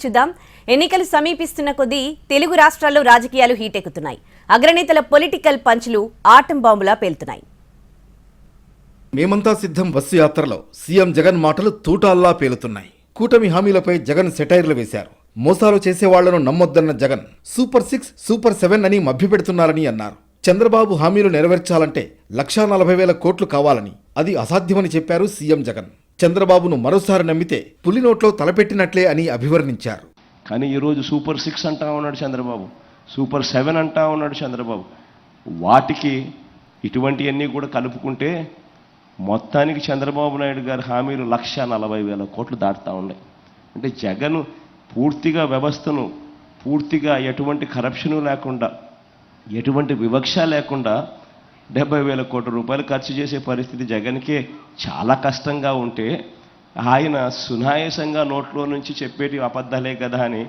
చూద్దాం. ఎన్నికలు సమీపిస్తున్న కొద్దీ తెలుగు రాష్ట్రాల్లో రాజకీయాలు హీటెక్కుతున్నాయి. అగ్రనేతల పొలిటికల్ పంచులు ఆటం బాంబులా పేలుతున్నాయి. మేమంతా సిద్ధం బస్సు యాత్రలో సీఎం జగన్ మాటలు తూటాల్లా పేలుతున్నాయి. కూటమి హామీలపై జగన్ సెటైర్లు వేశారు. మోసాలు చేసేవాళ్లను నమ్మొద్దన్న జగన్ సూపర్ 6, సూపర్ 7 అని మభ్యపెడుతున్నారని అన్నారు. చంద్రబాబు హామీలు నెరవేర్చాలంటే 1,40,000 కోట్లు కావాలని, అది అసాధ్యమని చెప్పారు సీఎం జగన్. చంద్రబాబును మరోసారి నమ్మితే పులి నోట్లో తలపెట్టినట్లే అని అభివర్ణించారు. కానీ ఈరోజు సూపర్ 6 అంటా ఉన్నాడు చంద్రబాబు, సూపర్ 7 అంటా ఉన్నాడు చంద్రబాబు. వాటికి ఇటువంటివన్నీ కూడా కలుపుకుంటే మొత్తానికి చంద్రబాబు నాయుడు గారి హామీలు 1,40,000 కోట్లు దాటుతూ ఉన్నాయి. అంటే జగన్ పూర్తిగా వ్యవస్థను పూర్తిగా ఎటువంటి కరప్షను లేకుండా, ఎటువంటి వివక్ష లేకుండా 70,000 కోట్ల రూపాయలు ఖర్చు చేసే పరిస్థితి జగన్కే చాలా కష్టంగా ఉంటే, ఆయన సునాయాసంగా నోట్లో నుంచి చెప్పేటి అబద్ధాలే కదా అని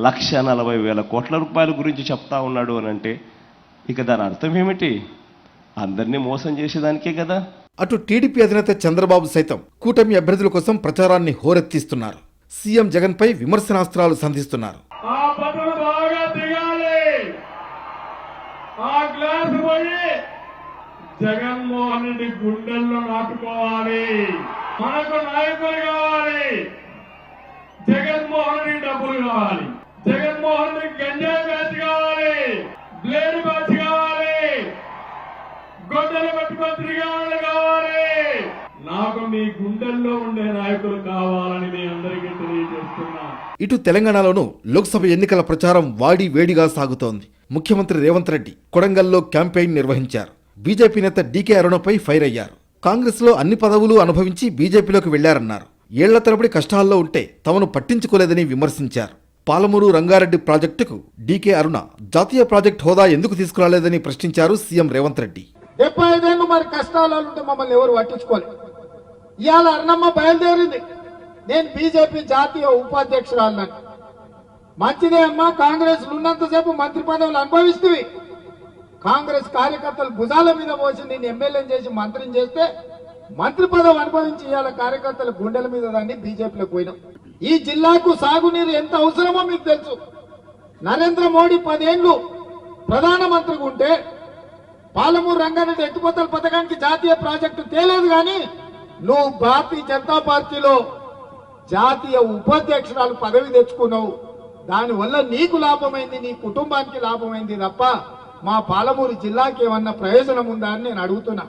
1,40,000 కోట్ల రూపాయల గురించి చెప్తా ఉన్నాడు అని అంటే ఇక దాని అర్థం ఏమిటి? అందరినీ మోసం చేసేదానికే కదా. అటు టీడీపీ అధినేత చంద్రబాబు సైతం కూటమి అభ్యర్థుల కోసం ప్రచారాన్ని హోరెత్తిస్తున్నారు. సీఎం జగన్ పై విమర్శనాస్త్రాలు సంధిస్తున్నారు. జగన్మోహన్ రెడ్డి గుండెల్లో నాటుకోవాలి. మనకు నాయకులు కావాలి. జగన్మోహన్ రెడ్డి డబ్బులు కావాలి. జగన్మోహన్ రెడ్డి గంజాయి బ్యాచ్ కావాలి, బ్లేడ్ బ్యాచ్ కావాలి, గొడ్డలు పట్టుకొని తిరిగే వాళ్ళు కావాలి. నాకు మీ గుండెల్లో ఉండే నాయకులు కావాలని మీ అందరికీ తెలియజేస్తున్నా. ఇటు తెలంగాణలోనూ లోక్సభ ఎన్నికల ప్రచారం వాడి వేడిగా సాగుతోంది. ముఖ్యమంత్రి రేవంత్ రెడ్డి కొడంగల్లో క్యాంపెయిన్ నిర్వహించారు. బీజేపీ నేత డీకే అరుణపై ఫైర్ అయ్యారు. కాంగ్రెస్ లో అన్ని పదవులు అనుభవించి బీజేపీలోకి వెళ్లారన్నారు. ఏళ్ల తరబడి కష్టాల్లో ఉంటే తమను పట్టించుకోలేదని విమర్శించారు. పాలమూరు రంగారెడ్డి ప్రాజెక్టుకు డీకే అరుణ జాతీయ ప్రాజెక్టు హోదా ఎందుకు తీసుకురాలేదని ప్రశ్నించారు సీఎం రేవంత్ రెడ్డి. 75 ఏళ్ళు మరి కష్టాలు ఉంటే మమ్మల్ని ఎవరు పట్టించుకోలేదు. ఇవాళ అరుణమ్మ బయలుదేరింది, నేను బీజేపీ జాతీయ ఉపాధ్యక్షురాలను. మంచిదే అమ్మా, కాంగ్రెస్ ఉన్నంతసేపు మంత్రి పదవులు అనుభవిస్తుంది. కాంగ్రెస్ కార్యకర్తలు భుజాల మీద పోసి నేను ఎమ్మెల్యేని చేసి మంత్రిని చేస్తే మంత్రి పదవి అనుభవించి ఇవాళ కార్యకర్తల గుండెల మీద దాన్ని బీజేపీలోకి పోయినాం. ఈ జిల్లాకు సాగునీరు ఎంత అవసరమో మీకు తెలుసు. నరేంద్ర మోడీ 10 ఏళ్లు ప్రధానమంత్రిగా ఉంటే పాలమూరు రంగారెడ్డి ఎత్తిపోతల పథకానికి జాతీయ ప్రాజెక్టు తేలేదు. కానీ నువ్వు భారతీయ జనతా పార్టీలో జాతీయ ఉపాధ్యక్షురాలు పదవి తెచ్చుకున్నావు. దానివల్ల నీకు లాభమైంది, నీ కుటుంబానికి లాభమైంది తప్ప మా పాలమూరు జిల్లాకి ఏమన్నా ప్రయోజనం ఉందా అని నేను అడుగుతున్నా.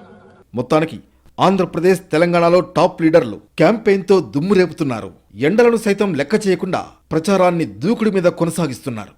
మొత్తానికి ఆంధ్రప్రదేశ్, తెలంగాణలో టాప్ లీడర్లు క్యాంపెయిన్తో దుమ్ము రేపుతున్నారు. ఎండలను సైతం లెక్క చేయకుండా ప్రచారాన్ని దూకుడు మీద కొనసాగిస్తున్నారు.